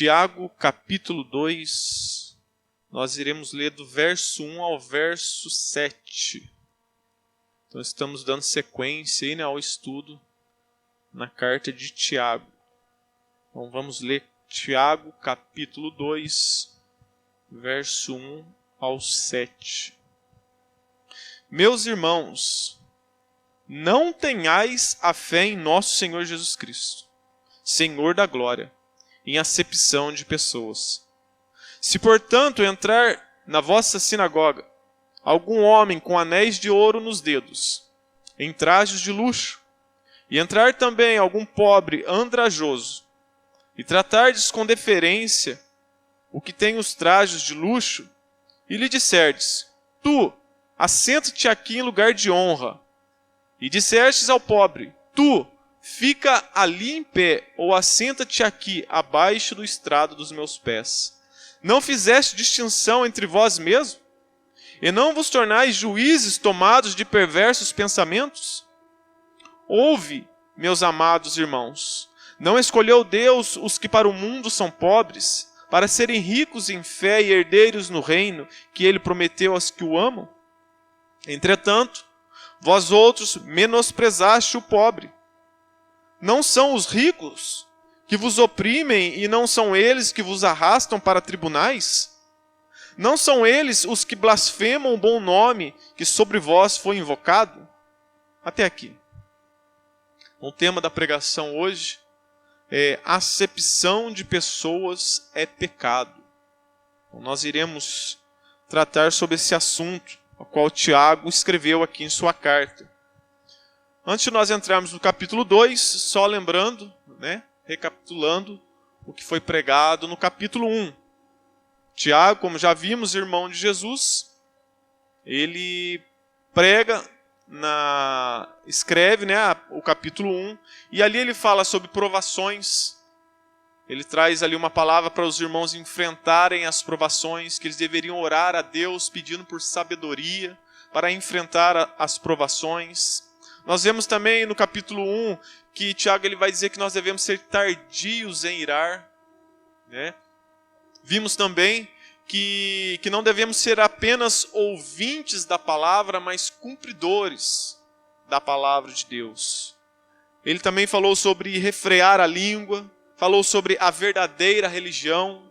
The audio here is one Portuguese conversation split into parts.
Tiago, capítulo 2, nós iremos ler do verso 1 ao verso 7. Então estamos dando sequência aí, ao estudo na carta de Tiago. Então vamos ler Tiago, capítulo 2, verso 1 ao 7. Meus irmãos, não tenhais a fé em nosso Senhor Jesus Cristo, Senhor da glória, em acepção de pessoas. Se, portanto, entrar na vossa sinagoga algum homem com anéis de ouro nos dedos, em trajes de luxo, e entrar também algum pobre andrajoso, e tratardes com deferência o que tem os trajes de luxo, e lhe disserdes: tu, assenta-te aqui em lugar de honra, e disserdes ao pobre: tu, fica ali em pé, ou assenta-te aqui, abaixo do estrado dos meus pés. Não fizeste distinção entre vós mesmos? E não vos tornais juízes tomados de perversos pensamentos? Ouve, meus amados irmãos, não escolheu Deus os que para o mundo são pobres, para serem ricos em fé e herdeiros no reino que ele prometeu aos que o amam? Entretanto, vós outros menosprezaste o pobre. Não são os ricos que vos oprimem e não são eles que vos arrastam para tribunais? Não são eles os que blasfemam o bom nome que sobre vós foi invocado? Até aqui. O tema da pregação hoje é: acepção de pessoas é pecado. Então, nós iremos tratar sobre esse assunto, o qual Tiago escreveu aqui em sua carta. Antes de nós entrarmos no capítulo 2, só lembrando, recapitulando o que foi pregado no capítulo 1. Tiago, como já vimos, irmão de Jesus, ele escreve o capítulo 1, e ali ele fala sobre provações. Ele traz ali uma palavra para os irmãos enfrentarem as provações, que eles deveriam orar a Deus pedindo por sabedoria para enfrentar as provações. Nós vemos também no capítulo 1 que Tiago ele vai dizer que nós devemos ser tardios em irar. Vimos também que não devemos ser apenas ouvintes da palavra, mas cumpridores da palavra de Deus. Ele também falou sobre refrear a língua, falou sobre a verdadeira religião,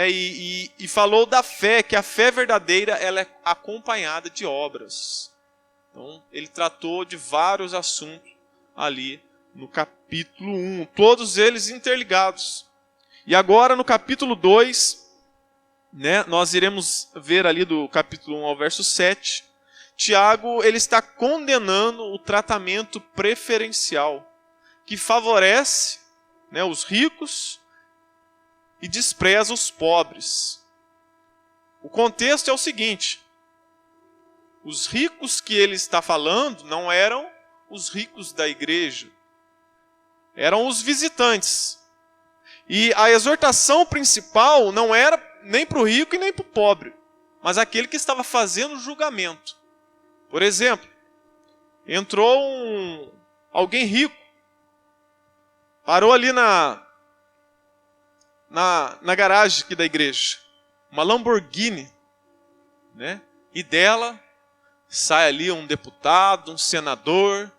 e falou da fé, que a fé verdadeira ela é acompanhada de obras. Então, ele tratou de vários assuntos ali no capítulo 1, todos eles interligados. E agora, no capítulo 2, nós iremos ver ali do capítulo 1 ao verso 7, Tiago ele está condenando o tratamento preferencial, que favorece os ricos e despreza os pobres. O contexto é o seguinte: os ricos que ele está falando não eram os ricos da igreja, eram os visitantes. E a exortação principal não era nem para o rico e nem para o pobre, mas aquele que estava fazendo o julgamento. Por exemplo, entrou alguém rico, parou ali na garagem aqui da igreja, uma Lamborghini, e dela sai ali um deputado, um senador,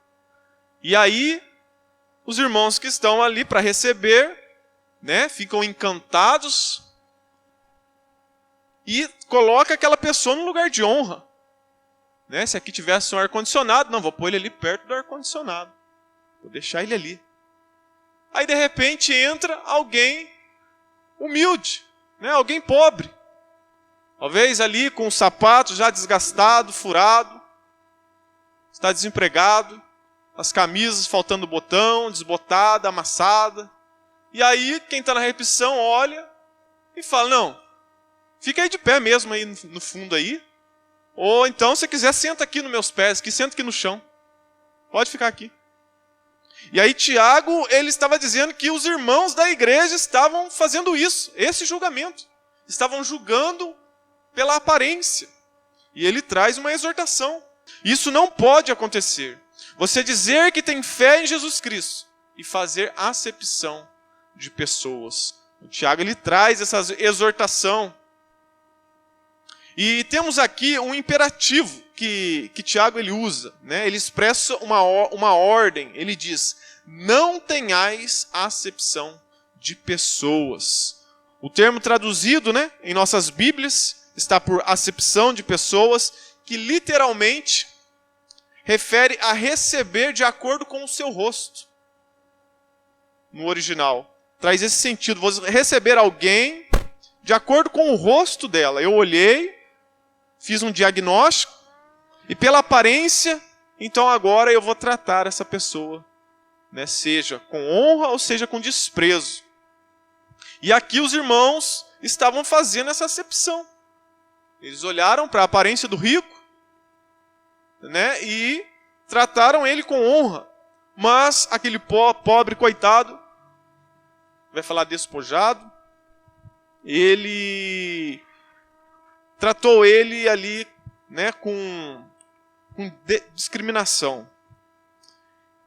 e aí os irmãos que estão ali para receber, ficam encantados e coloca aquela pessoa no lugar de honra. Se aqui tivesse um ar-condicionado, não, vou pôr ele ali perto do ar-condicionado, vou deixar ele ali. Aí de repente entra alguém humilde, alguém pobre, talvez ali com o sapato já desgastado, furado, está desempregado, as camisas faltando botão, desbotada, amassada. E aí quem está na recepção olha e fala: não, fica aí de pé mesmo aí no fundo aí, ou então se quiser senta aqui nos meus pés, senta aqui no chão, pode ficar aqui. E aí Tiago ele estava dizendo que os irmãos da igreja estavam fazendo isso, esse julgamento, estavam julgando pela aparência. E ele traz uma exortação: isso não pode acontecer. Você dizer que tem fé em Jesus Cristo e fazer acepção de pessoas. O Tiago ele traz essa exortação. E temos aqui um imperativo que Tiago ele usa, né? Ele expressa uma ordem, ele diz: não tenhais acepção de pessoas. O termo traduzido, né, em nossas Bíblias está por acepção de pessoas, que literalmente refere a receber de acordo com o seu rosto. No original, traz esse sentido, vou receber alguém de acordo com o rosto dela. Eu olhei, fiz um diagnóstico, e pela aparência, então agora eu vou tratar essa pessoa, né, seja com honra ou seja com desprezo. E aqui os irmãos estavam fazendo essa acepção. Eles olharam para a aparência do rico, né, e trataram ele com honra. Mas aquele pobre coitado, vai falar despojado, ele tratou ele ali, né, com discriminação.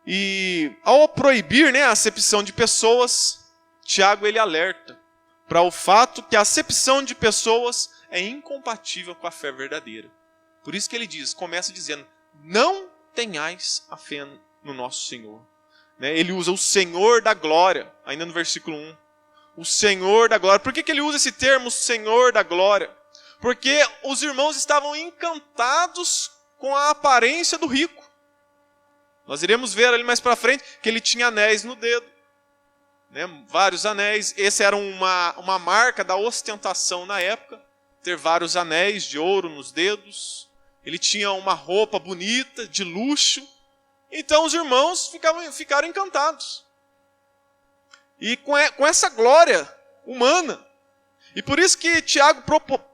E ao proibir, né, a acepção de pessoas, Tiago ele alerta para o fato que a acepção de pessoas é incompatível com a fé verdadeira. Por isso que ele diz, começa dizendo: não tenhais a fé no nosso Senhor. Né? Ele usa o Senhor da glória, ainda no versículo 1. O Senhor da glória. Por que ele usa esse termo, Senhor da glória? Porque os irmãos estavam encantados com a aparência do rico. Nós iremos ver ali mais para frente que ele tinha anéis no dedo. Né? Vários anéis. Essa era uma marca da ostentação na época. Ter vários anéis de ouro nos dedos. Ele tinha uma roupa bonita, de luxo. Então os irmãos ficaram encantados. E com essa glória humana. E por isso que Tiago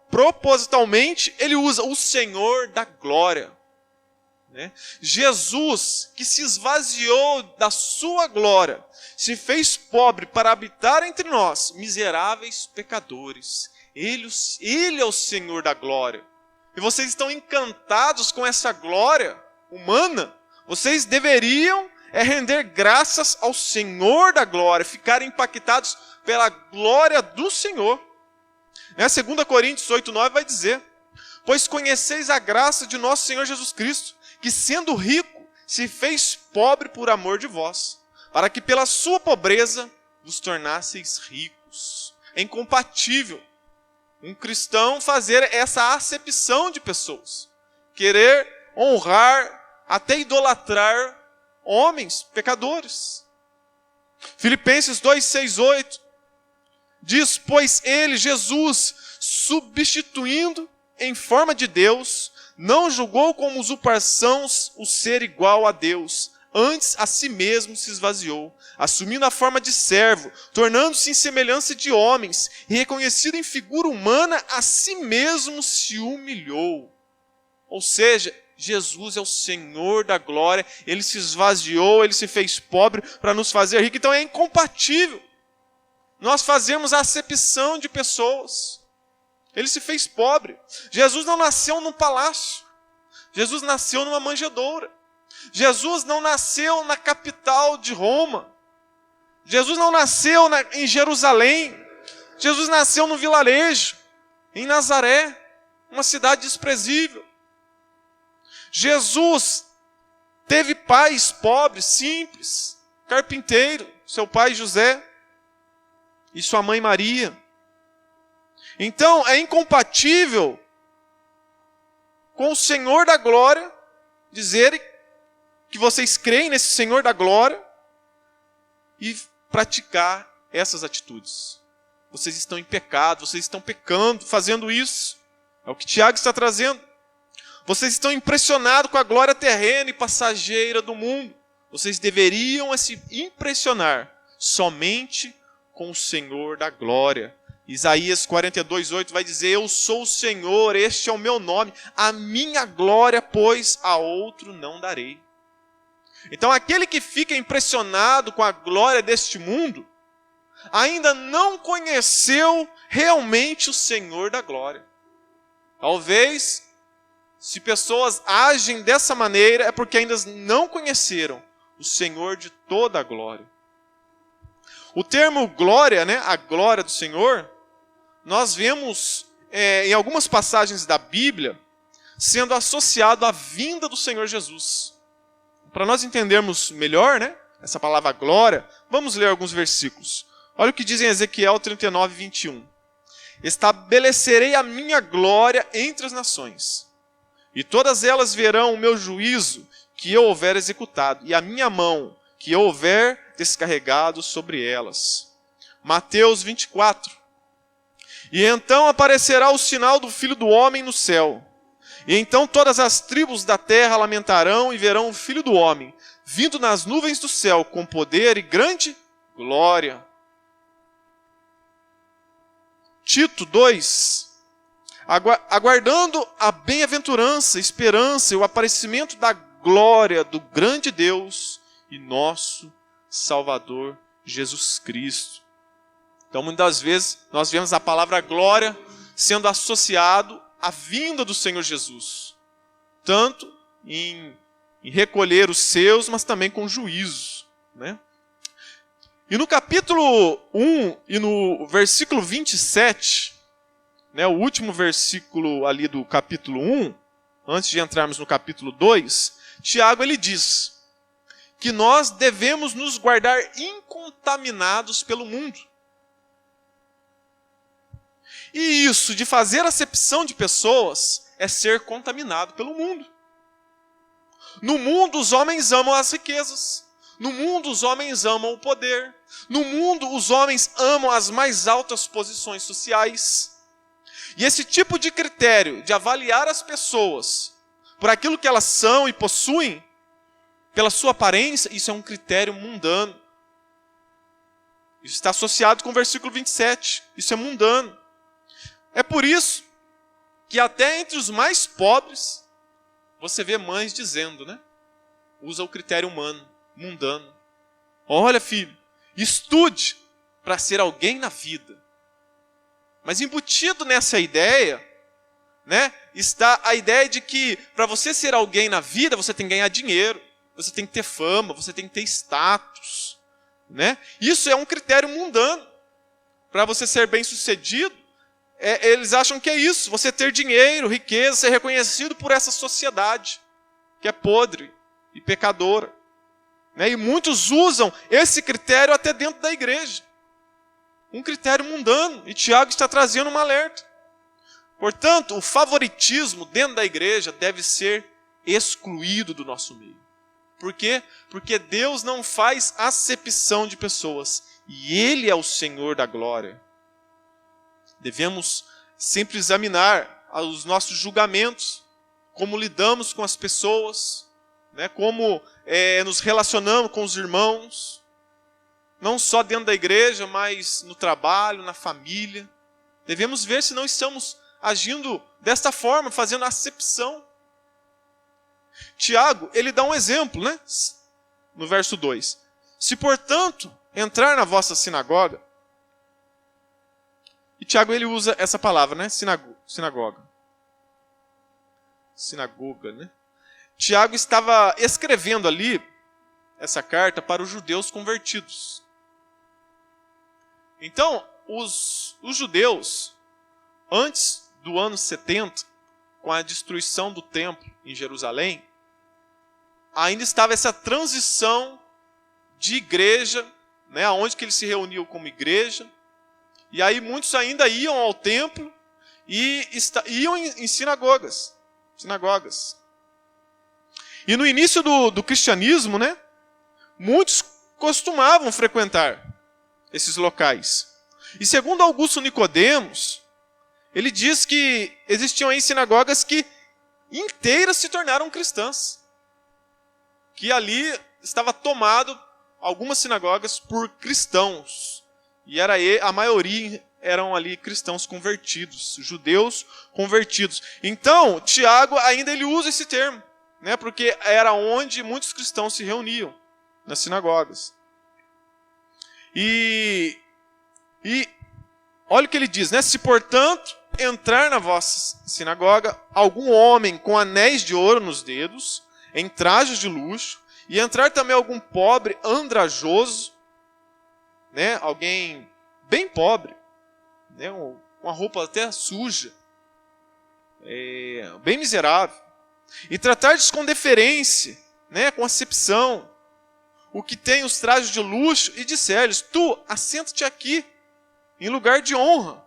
propositalmente ele usa o Senhor da glória. Né? Jesus, que se esvaziou da sua glória, se fez pobre para habitar entre nós, miseráveis pecadores. Ele é o Senhor da glória. E vocês estão encantados com essa glória humana? Vocês deveriam render graças ao Senhor da glória, ficar impactados pela glória do Senhor. 2 Coríntios 8:9 vai dizer: pois conheceis a graça de nosso Senhor Jesus Cristo, que sendo rico, se fez pobre por amor de vós, para que pela sua pobreza vos tornasseis ricos. É incompatível um cristão fazer essa acepção de pessoas, querer honrar, até idolatrar homens pecadores. Filipenses 2:6-8 diz: pois ele, Jesus, substituindo em forma de Deus, não julgou como usurpação o ser igual a Deus, antes a si mesmo se esvaziou, assumindo a forma de servo, tornando-se em semelhança de homens, e reconhecido em figura humana, a si mesmo se humilhou. Ou seja, Jesus é o Senhor da glória, ele se esvaziou, ele se fez pobre para nos fazer rico. Então é incompatível nós fazermos a acepção de pessoas. Ele se fez pobre. Jesus não nasceu num palácio. Jesus nasceu numa manjedoura. Jesus não nasceu na capital de Roma. Jesus não nasceu em Jerusalém. Jesus nasceu no vilarejo, em Nazaré, uma cidade desprezível. Jesus teve pais pobres, simples, carpinteiro, seu pai José e sua mãe Maria. Então é incompatível com o Senhor da glória dizer que vocês creem nesse Senhor da glória e praticar essas atitudes. Vocês estão em pecado, vocês estão pecando, fazendo isso. É o que Tiago está trazendo. Vocês estão impressionados com a glória terrena e passageira do mundo. Vocês deveriam se impressionar somente com o Senhor da glória. Isaías 42:8 vai dizer: eu sou o Senhor, este é o meu nome, a minha glória, pois a outro não darei. Então aquele que fica impressionado com a glória deste mundo, ainda não conheceu realmente o Senhor da glória. Talvez, se pessoas agem dessa maneira, é porque ainda não conheceram o Senhor de toda a glória. O termo glória, né, a glória do Senhor, nós vemos em algumas passagens da Bíblia sendo associado à vinda do Senhor Jesus. Para nós entendermos melhor, né, essa palavra glória, vamos ler alguns versículos. Olha o que diz em Ezequiel 39, 21. Estabelecerei a minha glória entre as nações, e todas elas verão o meu juízo que eu houver executado, e a minha mão que eu houver descarregado sobre elas. Mateus 24. E então aparecerá o sinal do Filho do Homem no céu. E então todas as tribos da terra lamentarão e verão o Filho do Homem, vindo nas nuvens do céu, com poder e grande glória. Tito 2. Aguardando a bem-aventurança, esperança e o aparecimento da glória do grande Deus e nosso Salvador Jesus Cristo. Então, muitas vezes, nós vemos a palavra glória sendo associado à vinda do Senhor Jesus. Tanto em recolher os seus, mas também com juízo, né? E no capítulo 1 e no versículo 27, né, o último versículo ali do capítulo 1, antes de entrarmos no capítulo 2, Tiago ele diz que nós devemos nos guardar incontaminados pelo mundo. E isso de fazer acepção de pessoas é ser contaminado pelo mundo. No mundo os homens amam as riquezas. No mundo os homens amam o poder. No mundo os homens amam as mais altas posições sociais. E esse tipo de critério de avaliar as pessoas por aquilo que elas são e possuem, pela sua aparência, isso é um critério mundano. Isso está associado com o versículo 27. Isso é mundano. É por isso que até entre os mais pobres, você vê mães dizendo, né? Usa o critério humano, mundano. Olha, filho, estude para ser alguém na vida. Mas embutido nessa ideia, né, está a ideia de que para você ser alguém na vida, você tem que ganhar dinheiro, você tem que ter fama, você tem que ter status, né? Isso é um critério mundano. Para você ser bem-sucedido, eles acham que é isso, você ter dinheiro, riqueza, ser reconhecido por essa sociedade, que é podre e pecadora. Né? E muitos usam esse critério até dentro da igreja. Um critério mundano, e Tiago está trazendo um alerta. Portanto, o favoritismo dentro da igreja deve ser excluído do nosso meio. Por quê? Porque Deus não faz acepção de pessoas, e Ele é o Senhor da glória. Devemos sempre examinar os nossos julgamentos, como lidamos com as pessoas, né? Como nos relacionamos com os irmãos, não só dentro da igreja, mas no trabalho, na família. Devemos ver se não estamos agindo desta forma, fazendo acepção. Tiago, ele dá um exemplo, né? No verso 2. Se, portanto, entrar na vossa sinagoga, e Tiago ele usa essa palavra, né? Sinagoga, né? Tiago estava escrevendo ali essa carta para os judeus convertidos. Então, os judeus, antes do ano 70, com a destruição do templo em Jerusalém, ainda estava essa transição de igreja, né, onde que eles se reuniam como igreja, e aí muitos ainda iam ao templo e iam em sinagogas. E no início do cristianismo, né, muitos costumavam frequentar esses locais. E segundo Augusto Nicodemos, ele diz que existiam aí sinagogas que inteiras se tornaram cristãs. Que ali estava tomado, algumas sinagogas, por cristãos. E a maioria eram ali cristãos convertidos, judeus convertidos. Então, Tiago ainda ele usa esse termo, né, porque era onde muitos cristãos se reuniam, nas sinagogas. E olha o que ele diz, né? Se, portanto, entrar na vossa sinagoga algum homem com anéis de ouro nos dedos, em trajes de luxo, e entrar também algum pobre andrajoso, né, alguém bem pobre, né, uma roupa até suja, bem miserável, e tratar-lhes com deferência, né, com acepção, o que tem os trajes de luxo, e disser-lhes: tu, assenta-te aqui, em lugar de honra.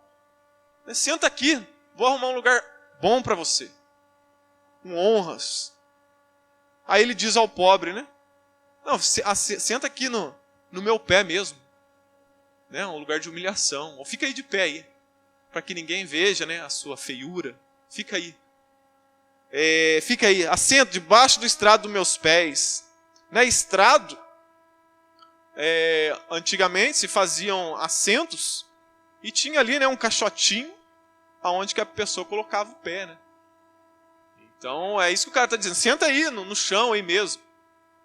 Senta aqui, vou arrumar um lugar bom para você, com honras. Aí ele diz ao pobre, né? Não, senta aqui no meu pé mesmo, né? Um lugar de humilhação. Ou fica aí de pé aí, para que ninguém veja, né, a sua feiura. Fica aí. Fica aí, assenta debaixo do estrado dos meus pés. Né? Estrado, antigamente se faziam assentos e tinha ali, né, um caixotinho aonde que a pessoa colocava o pé, né? Então é isso que o cara está dizendo. Senta aí no chão aí mesmo,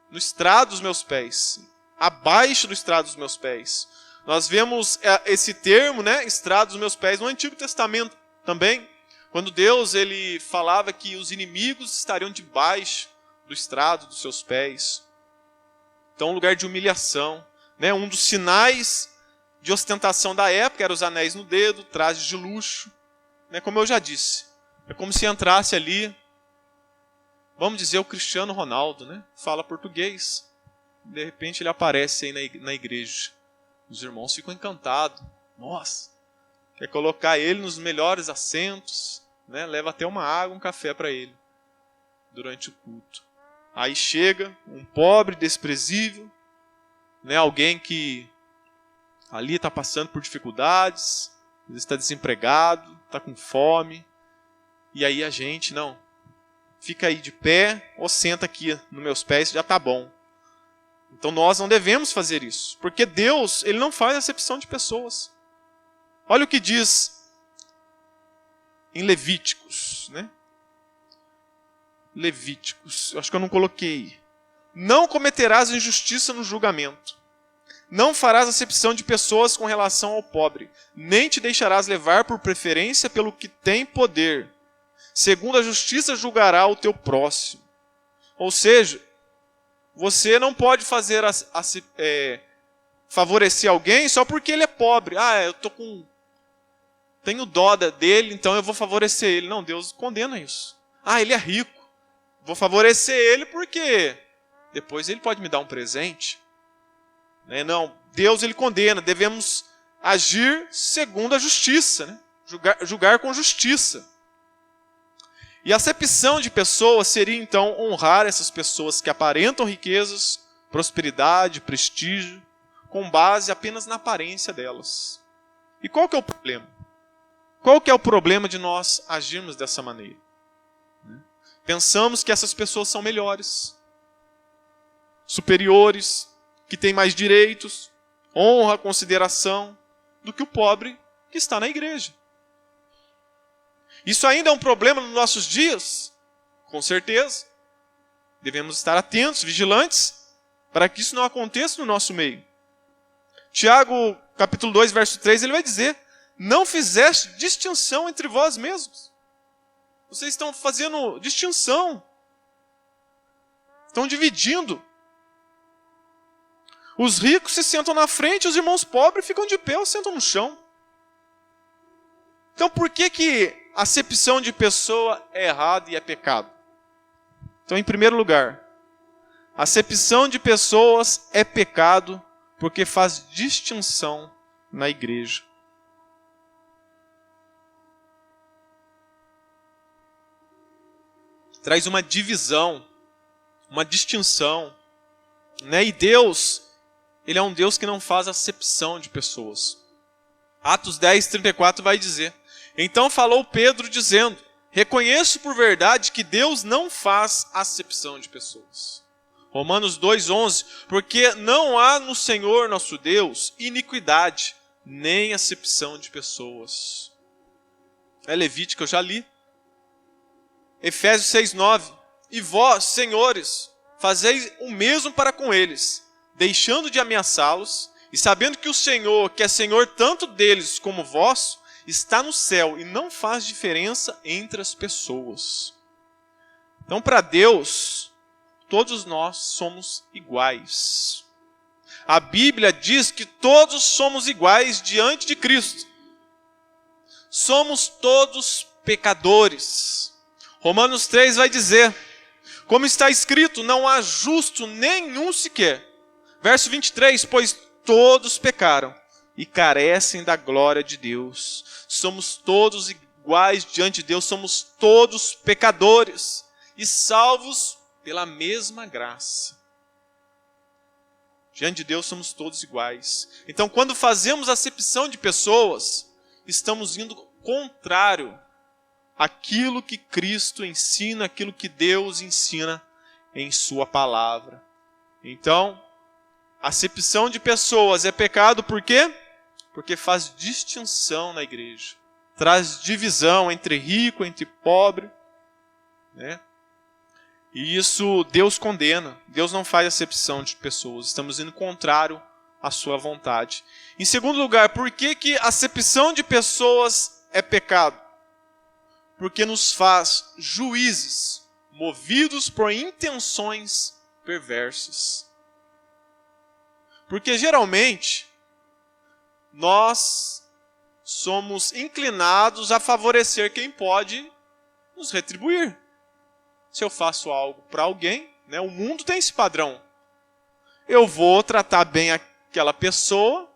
no estrado dos meus pés, abaixo do estrado dos meus pés. Nós vemos esse termo, né, estrado dos meus pés, no Antigo Testamento também, quando Deus ele falava que os inimigos estariam debaixo do estrado dos seus pés. Então, um lugar de humilhação, né? Um dos sinais de ostentação da época eram os anéis no dedo, trajes de luxo, né? Como eu já disse, é como se entrasse ali, vamos dizer, o Cristiano Ronaldo, né? Fala português, de repente ele aparece aí na igreja. Os irmãos ficam encantados. Nossa, quer colocar ele nos melhores assentos, né? Leva até uma água, um café para ele durante o culto. Aí chega um pobre, desprezível, né? Alguém que ali está passando por dificuldades, está desempregado, está com fome. E aí a gente, não, fica aí de pé ou senta aqui nos meus pés, já está bom. Então nós não devemos fazer isso, porque Deus ele não faz acepção de pessoas. Olha o que diz em Levíticos, né? Levíticos, acho que eu não coloquei. Não cometerás injustiça no julgamento. Não farás acepção de pessoas com relação ao pobre, nem te deixarás levar por preferência pelo que tem poder. Segundo a justiça julgará o teu próximo. Ou seja, você não pode favorecer alguém só porque ele é pobre. Eu tenho dó dele, então eu vou favorecer ele. Não, Deus condena isso. Ele é rico. Vou favorecer ele porque depois ele pode me dar um presente. Não, Deus ele condena. Devemos agir segundo a justiça, né? Julgar com justiça. E a acepção de pessoas seria então honrar essas pessoas que aparentam riquezas, prosperidade, prestígio, com base apenas na aparência delas. E qual que é o problema? Qual que é o problema de nós agirmos dessa maneira? Pensamos que essas pessoas são melhores, superiores, que têm mais direitos, honra, consideração, do que o pobre que está na igreja. Isso ainda é um problema nos nossos dias? Com certeza. Devemos estar atentos, vigilantes, para que isso não aconteça no nosso meio. Tiago, capítulo 2, verso 3, ele vai dizer: não fizeste distinção entre vós mesmos. Vocês estão fazendo distinção. Estão dividindo. Os ricos se sentam na frente, os irmãos pobres ficam de pé ou sentam no chão. Então por que a acepção de pessoa é errada e é pecado? Então, em primeiro lugar, a acepção de pessoas é pecado porque faz distinção na igreja. Traz uma divisão, uma distinção, né? E Deus, ele é um Deus que não faz acepção de pessoas. Atos 10, 34 vai dizer: então falou Pedro dizendo: reconheço por verdade que Deus não faz acepção de pessoas. Romanos 2, 11, porque não há no Senhor nosso Deus iniquidade, nem acepção de pessoas. É Levítico, eu já li. Efésios 6, 9, e vós, senhores, fazeis o mesmo para com eles, deixando de ameaçá-los, e sabendo que o Senhor, que é Senhor tanto deles como vós, está no céu e não faz diferença entre as pessoas. Então, para Deus, todos nós somos iguais. A Bíblia diz que todos somos iguais diante de Cristo. Somos todos pecadores. Romanos 3 vai dizer, como está escrito, não há justo nenhum sequer. Verso 23, pois todos pecaram e carecem da glória de Deus. Somos todos iguais diante de Deus, somos todos pecadores e salvos pela mesma graça. Diante de Deus somos todos iguais. Então, quando fazemos acepção de pessoas, estamos indo contrário àquilo que Cristo ensina, aquilo que Deus ensina em sua palavra. Então, acepção de pessoas é pecado por quê? Porque faz distinção na igreja. Traz divisão entre rico, entre pobre, né? E isso Deus condena. Deus não faz acepção de pessoas. Estamos indo contrário à sua vontade. Em segundo lugar, por que acepção de pessoas é pecado? Porque nos faz juízes, movidos por intenções perversas. Porque geralmente, nós somos inclinados a favorecer quem pode nos retribuir. Se eu faço algo para alguém, né, o mundo tem esse padrão. Eu vou tratar bem aquela pessoa,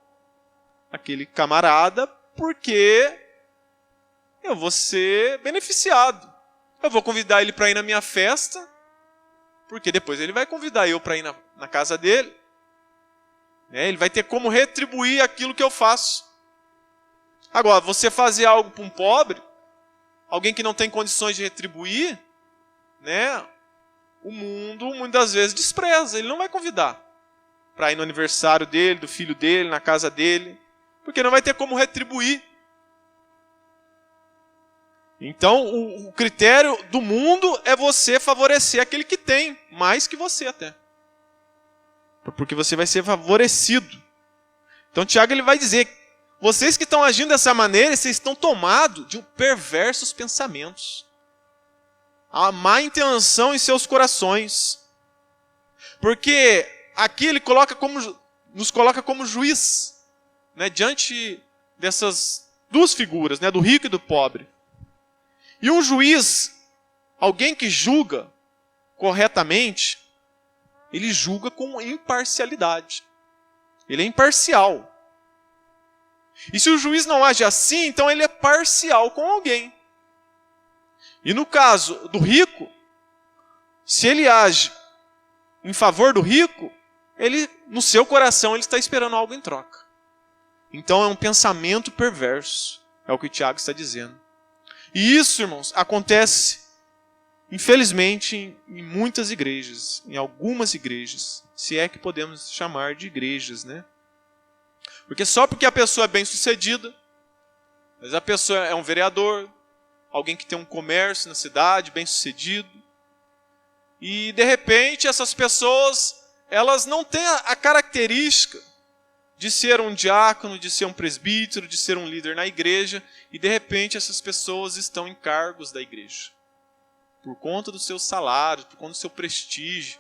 aquele camarada, porque eu vou ser beneficiado. Eu vou convidar ele para ir na minha festa, porque depois ele vai convidar eu para ir na casa dele. Ele vai ter como retribuir aquilo que eu faço. Agora, você fazer algo para um pobre, alguém que não tem condições de retribuir, né? O mundo muitas vezes despreza, ele não vai convidar para ir no aniversário dele, do filho dele, na casa dele, porque não vai ter como retribuir. Então, o critério do mundo é você favorecer aquele que tem, mais que você até. Porque você vai ser favorecido. Então, Tiago ele vai dizer, vocês que estão agindo dessa maneira, vocês estão tomados de perversos pensamentos. A má intenção em seus corações. Porque aqui ele nos coloca como juiz, né, diante dessas duas figuras, né, do rico e do pobre. E um juiz, alguém que julga corretamente, ele julga com imparcialidade. Ele é imparcial. E se o juiz não age assim, então ele é parcial com alguém. E no caso do rico, se ele age em favor do rico, ele, no seu coração, ele está esperando algo em troca. Então é um pensamento perverso, é o que o Tiago está dizendo. E isso, irmãos, acontece, infelizmente, em muitas igrejas, em algumas igrejas, se é que podemos chamar de igrejas, né? Porque só porque a pessoa é bem-sucedida, mas a pessoa é um vereador, alguém que tem um comércio na cidade, bem-sucedido, e de repente essas pessoas, elas não têm a característica de ser um diácono, de ser um presbítero, de ser um líder na igreja, e de repente essas pessoas estão em cargos da igreja, por conta do seu salário, por conta do seu prestígio.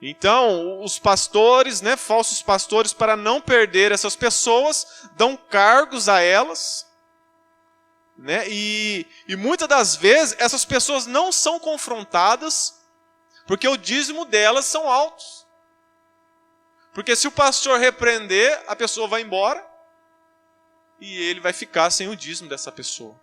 Então, os pastores, né, falsos pastores, para não perder essas pessoas, dão cargos a elas, né, e muitas das vezes essas pessoas não são confrontadas, porque o dízimo delas são altos. Porque se o pastor repreender, a pessoa vai embora, e ele vai ficar sem o dízimo dessa pessoa.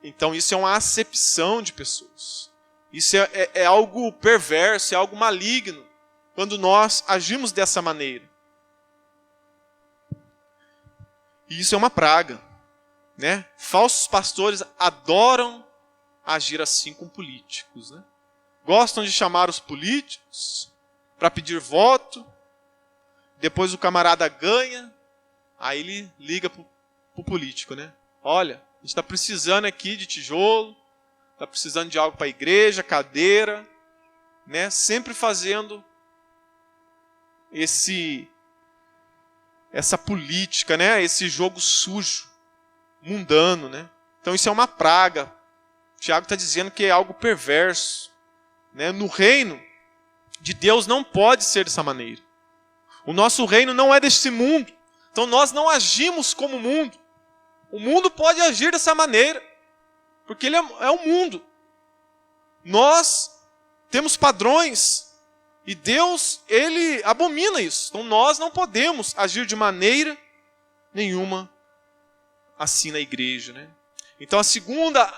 Então isso é uma acepção de pessoas. Isso é algo perverso, é algo maligno, quando nós agimos dessa maneira. E isso é uma praga, né? Falsos pastores adoram agir assim com políticos, né? Gostam de chamar os políticos para pedir voto, depois o camarada ganha, aí ele liga para o político, né? Olha, a gente está precisando aqui de tijolo, está precisando de algo para a igreja, cadeira, né? Sempre fazendo essa política, né? Esse jogo sujo, mundano, né? Então isso é uma praga. Tiago está dizendo que é algo perverso, né? No reino de Deus não pode ser dessa maneira. O nosso reino não é deste mundo. Então nós não agimos como o mundo. O mundo pode agir dessa maneira, porque ele é o mundo. Nós temos padrões e Deus, ele abomina isso. Então nós não podemos agir de maneira nenhuma assim na igreja, né? Então a segunda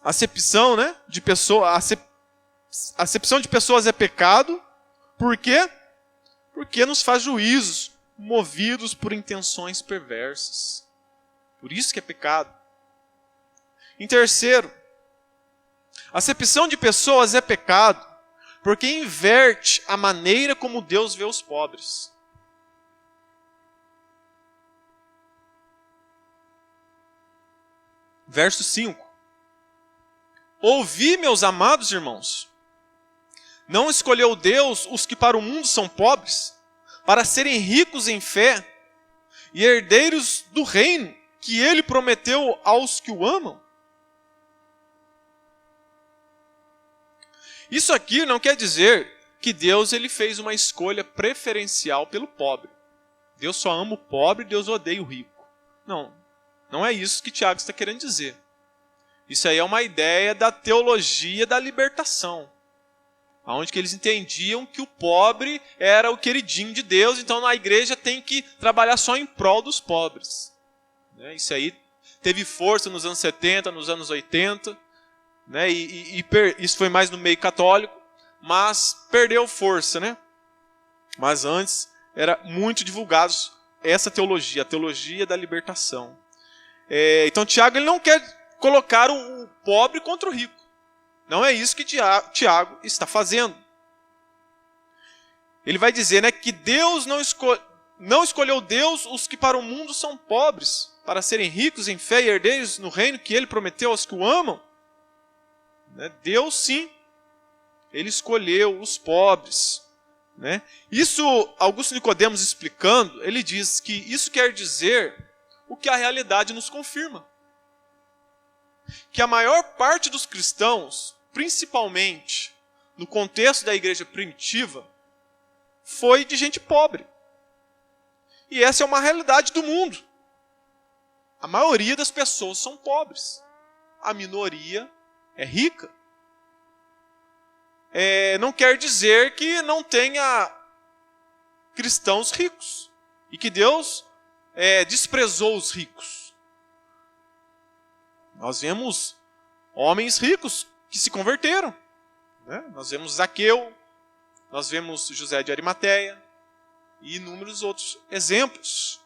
acepção, né, de pessoa, a acepção de pessoas é pecado. Por quê? Porque nos faz juízos movidos por intenções perversas. Por isso que é pecado. Em terceiro, a acepção de pessoas é pecado porque inverte a maneira como Deus vê os pobres. Verso 5. Ouvi, meus amados irmãos, não escolheu Deus os que para o mundo são pobres, para serem ricos em fé e herdeiros do reino que ele prometeu aos que o amam? Isso aqui não quer dizer que Deus ele fez uma escolha preferencial pelo pobre. Deus só ama o pobre, Deus odeia o rico. Não é isso que Tiago está querendo dizer. Isso aí é uma ideia da teologia da libertação, onde que eles entendiam que o pobre era o queridinho de Deus, então a igreja tem que trabalhar só em prol dos pobres. Isso aí teve força nos anos 70, nos anos 80, né? Isso foi mais no meio católico, mas perdeu força, né? Mas antes era muito divulgado essa teologia, a teologia da libertação. Então Tiago ele não quer colocar o pobre contra o rico. Não é isso que Tiago está fazendo. Ele vai dizer, né, que Deus não escolheu Deus os que para o mundo são pobres, para serem ricos em fé e herdeiros no reino que ele prometeu aos que o amam. Deus sim, ele escolheu os pobres. Isso, Augusto Nicodemos explicando, ele diz que isso quer dizer o que a realidade nos confirma. Que a maior parte dos cristãos, principalmente no contexto da igreja primitiva, foi de gente pobre. E essa é uma realidade do mundo. A maioria das pessoas são pobres. A minoria é rica. Não quer dizer que não tenha cristãos ricos e que Deus desprezou os ricos. Nós vemos homens ricos que se converteram. Nós vemos Zaqueu, nós vemos José de Arimateia e inúmeros outros exemplos.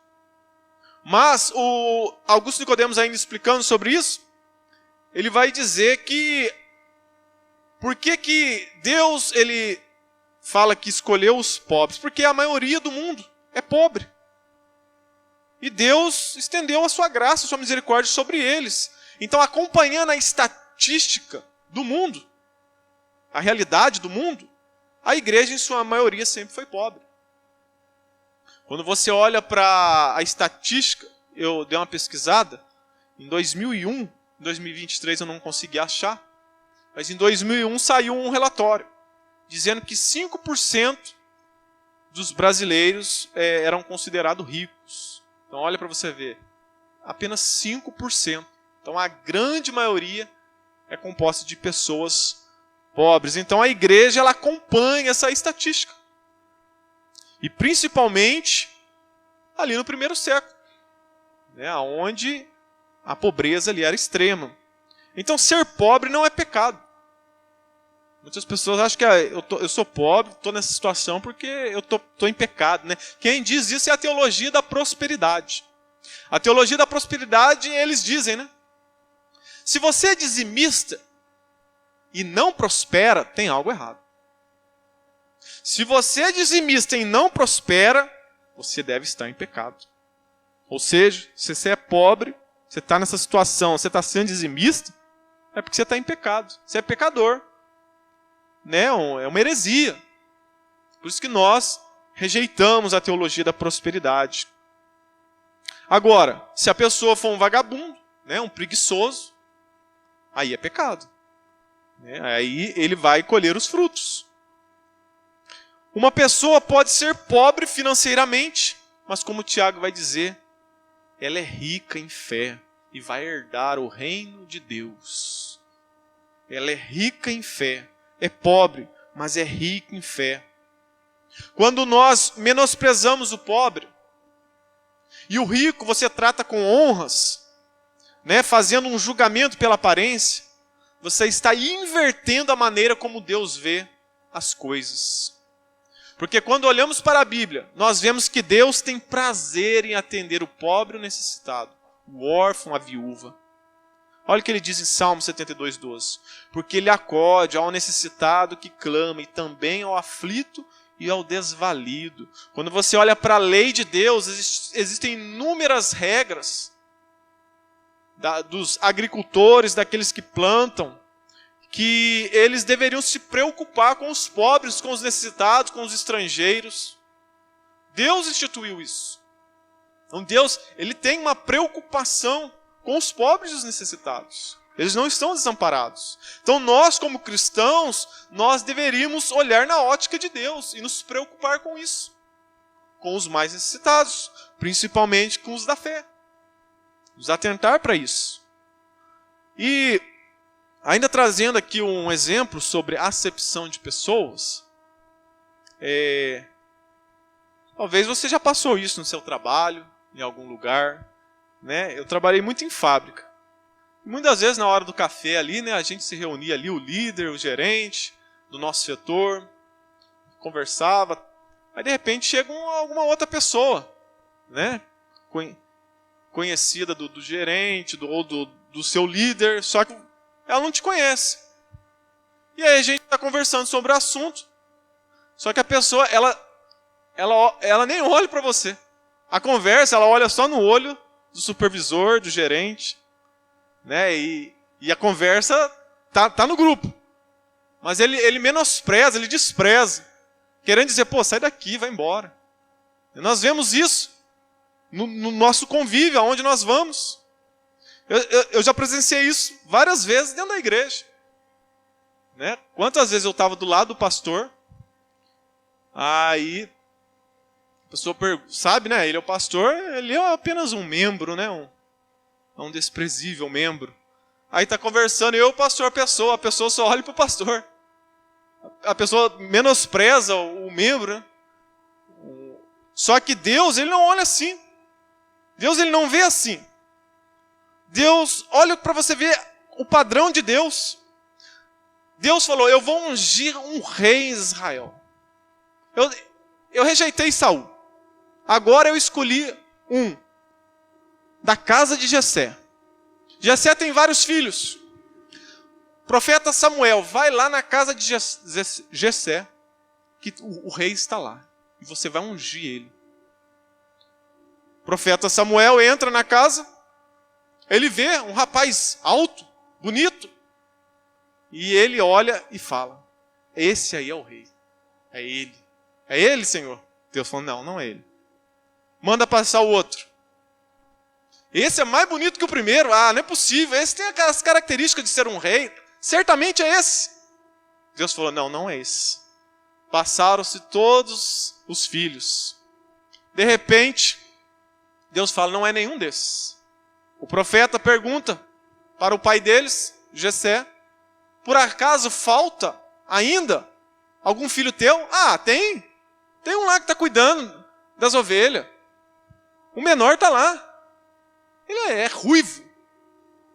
Mas o Augusto Nicodemos, ainda explicando sobre isso, ele vai dizer que por que Deus ele fala que escolheu os pobres? Porque a maioria do mundo é pobre. E Deus estendeu a sua graça, a sua misericórdia sobre eles. Então, acompanhando a estatística do mundo, a realidade do mundo, a igreja, em sua maioria, sempre foi pobre. Quando você olha para a estatística, eu dei uma pesquisada, em 2001, em 2023 eu não consegui achar, mas em 2001 saiu um relatório, dizendo que 5% dos brasileiros eram considerados ricos. Então, olha para você ver, apenas 5%. Então, a grande maioria é composta de pessoas pobres. Então, a igreja ela acompanha essa estatística. E, principalmente, ali no primeiro século, onde a pobreza ali era extrema. Então, ser pobre não é pecado. Muitas pessoas acham que eu sou pobre, estou nessa situação porque eu estou em pecado. Quem diz isso é a teologia da prosperidade. A teologia da prosperidade, eles dizem, se você é dizimista e não prospera, tem algo errado. Se você é dizimista e não prospera, você deve estar em pecado. Ou seja, se você é pobre, você está nessa situação, você está sendo dizimista, é porque você está em pecado. Você é pecador. É uma heresia. Por isso que nós rejeitamos a teologia da prosperidade. Agora, se a pessoa for um vagabundo, um preguiçoso, aí é pecado. Aí ele vai colher os frutos. Uma pessoa pode ser pobre financeiramente, mas como Tiago vai dizer, ela é rica em fé e vai herdar o reino de Deus. Ela é rica em fé, é pobre, mas é rica em fé. Quando nós menosprezamos o pobre, e o rico você trata com honras, né, fazendo um julgamento pela aparência, você está invertendo a maneira como Deus vê as coisas. Porque quando olhamos para a Bíblia, nós vemos que Deus tem prazer em atender o pobre e o necessitado, o órfão, a viúva. Olha o que ele diz em Salmo 72:12. Porque ele acode ao necessitado que clama, e também ao aflito e ao desvalido. Quando você olha para a lei de Deus, existem inúmeras regras dos agricultores, daqueles que plantam, que eles deveriam se preocupar com os pobres, com os necessitados, com os estrangeiros. Deus instituiu isso. Então Deus, ele tem uma preocupação com os pobres e os necessitados. Eles não estão desamparados. Então nós, como cristãos, nós deveríamos olhar na ótica de Deus e nos preocupar com isso. Com os mais necessitados, principalmente com os da fé. Nos atentar para isso. E ainda trazendo aqui um exemplo sobre acepção de pessoas, talvez você já passou isso no seu trabalho, em algum lugar, né? Eu trabalhei muito em fábrica. Muitas vezes na hora do café ali, né, a gente se reunia ali, o líder, o gerente do nosso setor, conversava, aí de repente chega alguma outra pessoa, né, conhecida do gerente ou do seu líder, só que ela não te conhece. E aí a gente está conversando sobre o assunto, só que a pessoa, ela nem olha para você. A conversa, ela olha só no olho do supervisor, do gerente, né? E a conversa tá no grupo. Mas ele menospreza, ele despreza, querendo dizer, pô, sai daqui, vai embora. E nós vemos isso no nosso convívio, aonde nós vamos. Eu já presenciei isso várias vezes dentro da igreja. Né? Quantas vezes eu estava do lado do pastor, aí a pessoa sabe, né? Ele é o pastor, ele é apenas um membro, né? Um desprezível membro. Aí está conversando, eu, o pastor, a pessoa só olha para o pastor. A pessoa menospreza o membro, né? Só que Deus, ele não olha assim. Deus, ele não vê assim. Deus, olha para você ver o padrão de Deus. Deus falou, eu vou ungir um rei em Israel. Eu rejeitei Saul. Agora eu escolhi um. Da casa de Jessé. Jessé tem vários filhos. O profeta Samuel, vai lá na casa de Jessé, que o rei está lá. E você vai ungir ele. O profeta Samuel entra na casa. Ele vê um rapaz alto, bonito. E ele olha e fala, esse aí é o rei. É ele. É ele, Senhor? Deus falou, não é ele. Manda passar o outro. Esse é mais bonito que o primeiro. Ah, não é possível. Esse tem aquelas características de ser um rei. Certamente é esse. Deus falou, não é esse. Passaram-se todos os filhos. De repente, Deus fala, não é nenhum desses. O profeta pergunta para o pai deles, Jessé, por acaso falta ainda algum filho teu? Ah, tem. Tem um lá que está cuidando das ovelhas. O menor está lá. Ele é ruivo.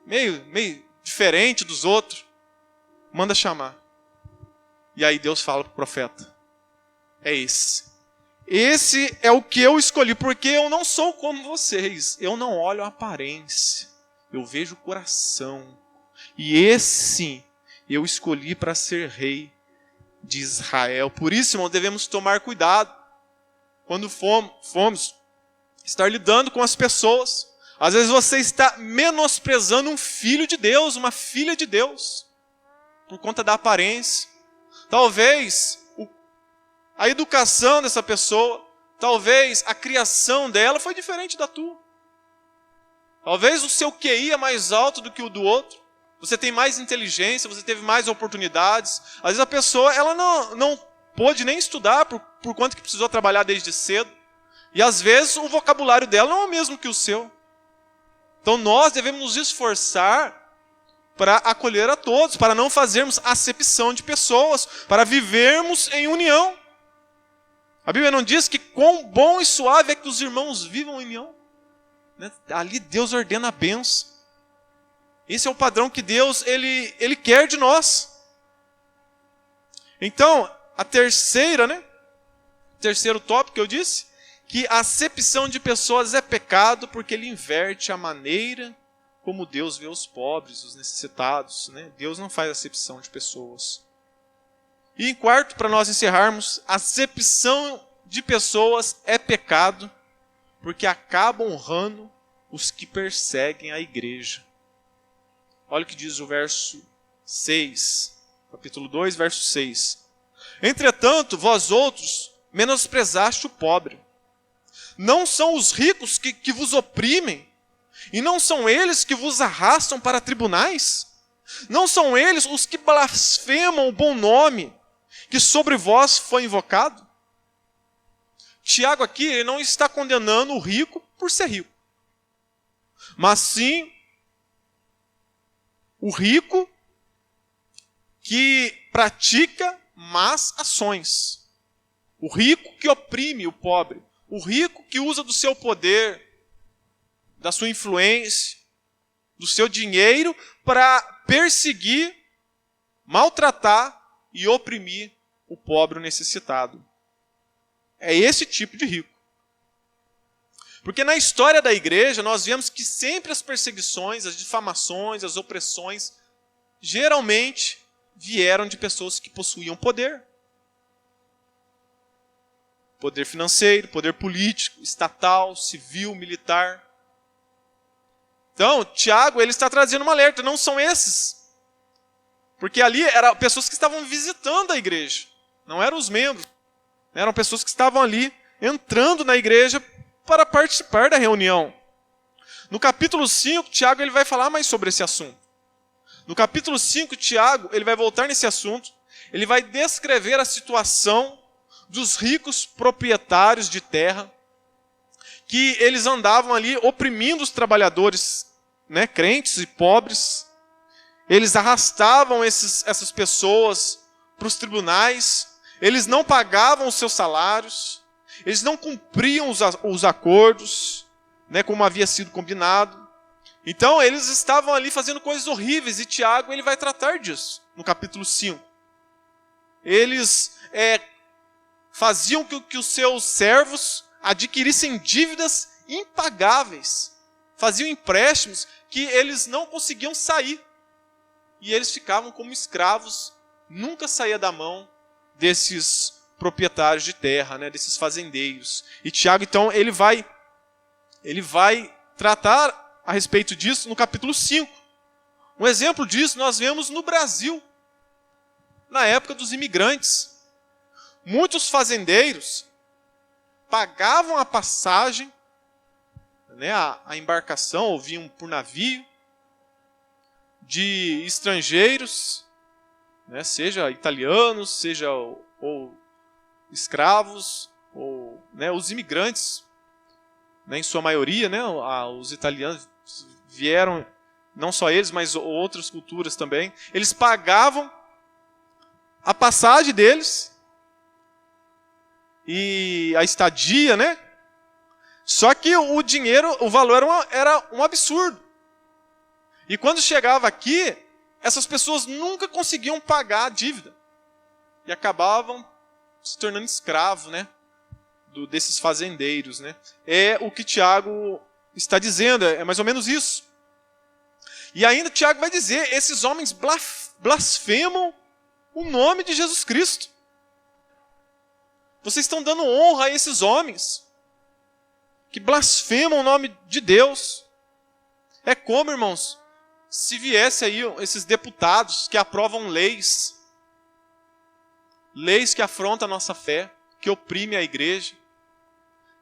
Meio diferente dos outros. Manda chamar. E aí Deus fala para o profeta. É esse. Esse é o que eu escolhi, porque eu não sou como vocês. Eu não olho a aparência. Eu vejo o coração. E esse eu escolhi para ser rei de Israel. Por isso, irmão, devemos tomar cuidado quando fomos estar lidando com as pessoas. Às vezes você está menosprezando um filho de Deus, uma filha de Deus, por conta da aparência. Talvez a educação dessa pessoa, talvez a criação dela foi diferente da tua. Talvez o seu QI é mais alto do que o do outro. Você tem mais inteligência, você teve mais oportunidades. Às vezes a pessoa ela não pôde nem estudar por por conta que precisou trabalhar desde cedo. E às vezes o vocabulário dela não é o mesmo que o seu. Então nós devemos nos esforçar para acolher a todos, para não fazermos acepção de pessoas, para vivermos em união. A Bíblia não diz que quão bom e suave é que os irmãos vivam em união? Ali Deus ordena a bênção. Esse é o padrão que Deus ele quer de nós. Então, a terceiro tópico que eu disse, que a acepção de pessoas é pecado porque ele inverte a maneira como Deus vê os pobres, os necessitados. Deus não faz acepção de pessoas. E em quarto, para nós encerrarmos, a acepção de pessoas é pecado porque acaba honrando os que perseguem a igreja. Olha o que diz o verso 6, capítulo 2, verso 6. Entretanto, vós outros menosprezaste o pobre. Não são os ricos que vos oprimem, e não são eles que vos arrastam para tribunais? Não são eles os que blasfemam o bom nome que sobre vós foi invocado? Tiago aqui ele não está condenando o rico por ser rico, mas sim o rico que pratica más ações, o rico que oprime o pobre, o rico que usa do seu poder, da sua influência, do seu dinheiro para perseguir, maltratar e oprimir o pobre, o necessitado. É esse tipo de rico. Porque na história da igreja nós vemos que sempre as perseguições, as difamações, as opressões, geralmente vieram de pessoas que possuíam poder. Poder financeiro, poder político, estatal, civil, militar. Então, Tiago ele está trazendo um alerta, não são esses. Porque ali eram pessoas que estavam visitando a igreja, não eram os membros. Eram pessoas que estavam ali entrando na igreja para participar da reunião. No capítulo 5, Tiago ele vai falar mais sobre esse assunto. No capítulo 5, Tiago ele vai voltar nesse assunto. Ele vai descrever a situação dos ricos proprietários de terra, que eles andavam ali oprimindo os trabalhadores, crentes e pobres. Eles arrastavam essas pessoas para os tribunais. Eles não pagavam os seus salários. Eles não cumpriam os acordos, como havia sido combinado. Então, eles estavam ali fazendo coisas horríveis, e Tiago ele vai tratar disso, no capítulo 5. Eles faziam que os seus servos adquirissem dívidas impagáveis. Faziam empréstimos que eles não conseguiam sair. E eles ficavam como escravos, nunca saía da mão desses proprietários de terra, desses fazendeiros. E Tiago, então, ele vai tratar a respeito disso no capítulo 5. Um exemplo disso nós vemos no Brasil, na época dos imigrantes. Muitos fazendeiros pagavam a passagem, a embarcação, ou vinham por navio, de estrangeiros, seja italianos, seja ou escravos, ou os imigrantes, em sua maioria, os italianos vieram, não só eles, mas outras culturas também. Eles pagavam a passagem deles e a estadia, Só que o dinheiro, o valor era um absurdo. E quando chegava aqui, essas pessoas nunca conseguiam pagar a dívida. E acabavam se tornando escravos, desses fazendeiros, É o que Tiago está dizendo, é mais ou menos isso. E ainda Tiago vai dizer, esses homens blasfemam o nome de Jesus Cristo. Vocês estão dando honra a esses homens que blasfemam o nome de Deus. É como, irmãos, se viesse aí esses deputados que aprovam leis que afrontam a nossa fé, que oprimem a igreja.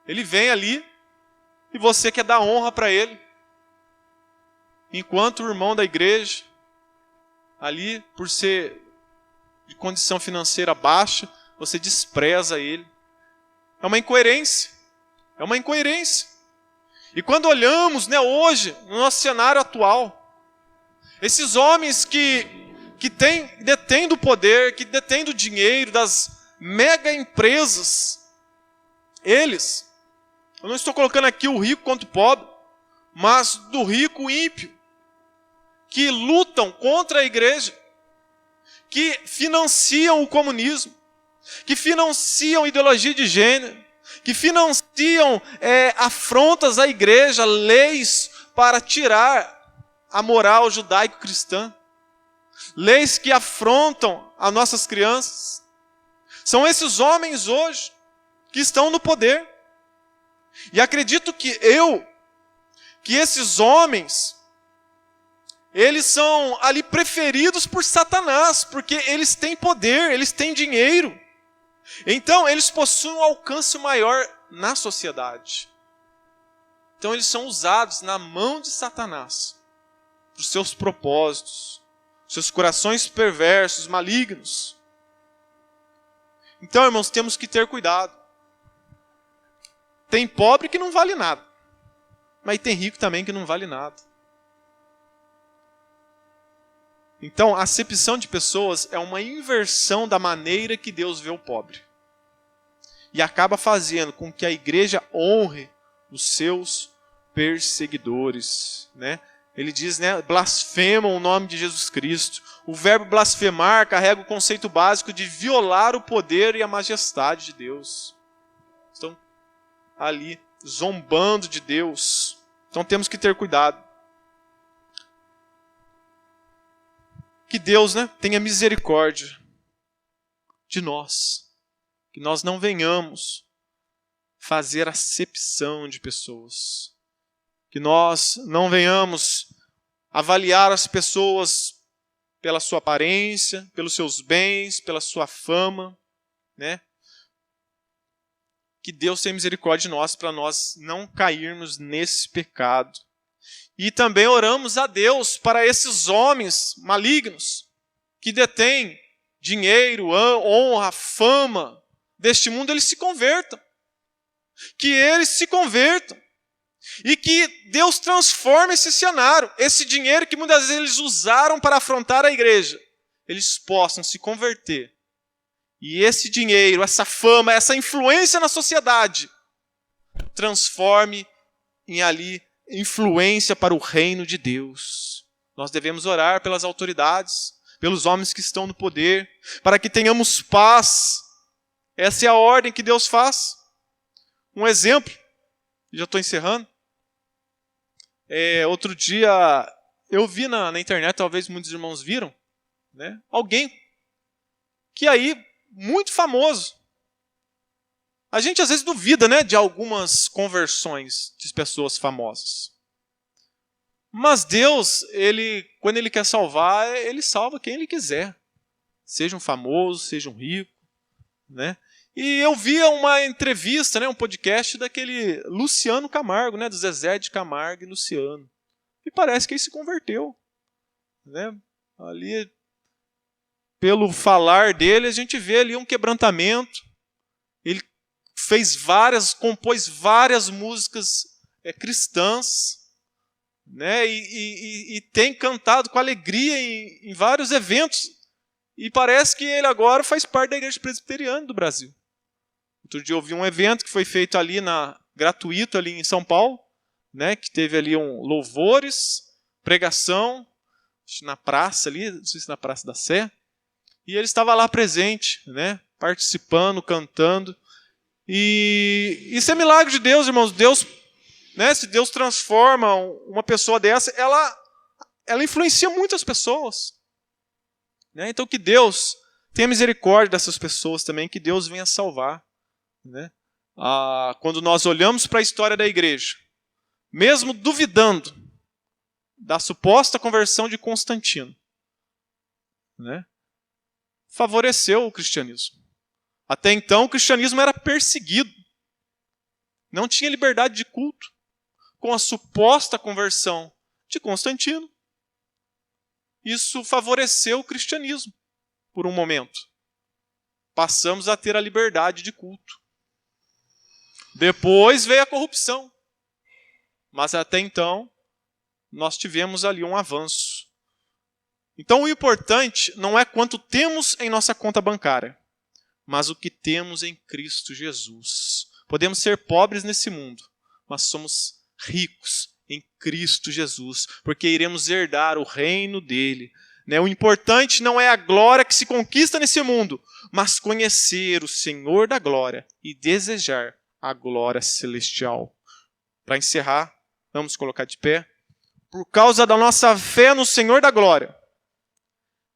Ele vem ali e você quer dar honra para ele. Enquanto o irmão da igreja, ali, por ser de condição financeira baixa, você despreza ele, É uma incoerência. É uma incoerência. E quando olhamos, né, hoje, no nosso cenário atual, esses homens que detêm do poder, que detêm do dinheiro, das mega empresas, eles, eu não estou colocando aqui o rico contra o pobre, mas do rico ímpio, que lutam contra a igreja, que financiam o comunismo, que financiam ideologia de gênero, que financiam afrontas à igreja, leis para tirar a moral judaico-cristã, leis que afrontam as nossas crianças. São esses homens hoje que estão no poder. E acredito que esses homens, eles são ali preferidos por Satanás, porque eles têm poder, eles têm dinheiro. Então, eles possuem um alcance maior na sociedade. Então, eles são usados na mão de Satanás para os seus propósitos, seus corações perversos, malignos. Então, irmãos, temos que ter cuidado. Tem pobre que não vale nada, mas tem rico também que não vale nada. Então, a acepção de pessoas é uma inversão da maneira que Deus vê o pobre. E acaba fazendo com que a igreja honre os seus perseguidores, né? Ele diz, né, blasfemam o nome de Jesus Cristo. O verbo blasfemar carrega o conceito básico de violar o poder e a majestade de Deus. Estão ali zombando de Deus. Então temos que ter cuidado. Que Deus, né, tenha misericórdia de nós. Que nós não venhamos fazer acepção de pessoas. Que nós não venhamos avaliar as pessoas pela sua aparência, pelos seus bens, pela sua fama, né? Que Deus tenha misericórdia de nós para nós não cairmos nesse pecado. E também oramos a Deus para esses homens malignos que detêm dinheiro, honra, fama deste mundo, eles se convertam. Que eles se convertam. E que Deus transforme esse cenário, esse dinheiro que muitas vezes eles usaram para afrontar a igreja, eles possam se converter. E esse dinheiro, essa fama, essa influência na sociedade, transforme em ali influência para o reino de Deus. Nós devemos orar pelas autoridades, pelos homens que estão no poder, para que tenhamos paz. Essa é a ordem que Deus faz. Um exemplo, já estou encerrando. Outro dia eu vi na internet, talvez muitos irmãos viram, né, alguém que aí, muito famoso. A gente às vezes duvida, né, de algumas conversões de pessoas famosas. Mas Deus, quando Ele quer salvar, Ele salva quem Ele quiser. Seja um famoso, seja um rico, né? E eu vi uma entrevista, né, um podcast daquele Luciano Camargo, né, do Zezé de Camargo e Luciano. E parece que ele se converteu, né? Ali, pelo falar dele, a gente vê ali um quebrantamento. Ele compôs várias músicas cristãs, né? E tem cantado com alegria em vários eventos. E parece que ele agora faz parte da Igreja Presbiteriana do Brasil. Outro dia eu vi um evento que foi feito ali gratuito ali em São Paulo, né, que teve ali louvores, pregação, na praça ali, não sei se na Praça da Sé, e ele estava lá presente, né, participando, cantando. E isso é milagre de Deus, irmãos. Deus, né, se Deus transforma uma pessoa dessa, ela influencia muitas pessoas. Né? Então que Deus tenha misericórdia dessas pessoas também, que Deus venha salvar. Né? Quando nós olhamos para a história da igreja, mesmo duvidando da suposta conversão de Constantino, né, favoreceu o cristianismo. Até então o cristianismo era perseguido, não tinha liberdade de culto. Com a suposta conversão de Constantino, isso favoreceu o cristianismo por um momento. Passamos a ter a liberdade de culto. Depois veio a corrupção. Mas até então, nós tivemos ali um avanço. Então o importante não é quanto temos em nossa conta bancária, mas o que temos em Cristo Jesus. Podemos ser pobres nesse mundo, mas somos ricos em Cristo Jesus, porque iremos herdar o reino dele. O importante não é a glória que se conquista nesse mundo, mas conhecer o Senhor da glória e desejar a glória celestial. Para encerrar, vamos colocar de pé. Por causa da nossa fé no Senhor da glória,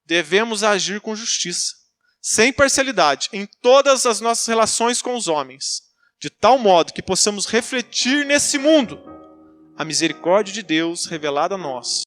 devemos agir com justiça, sem parcialidade, em todas as nossas relações com os homens, de tal modo que possamos refletir nesse mundo a misericórdia de Deus revelada a nós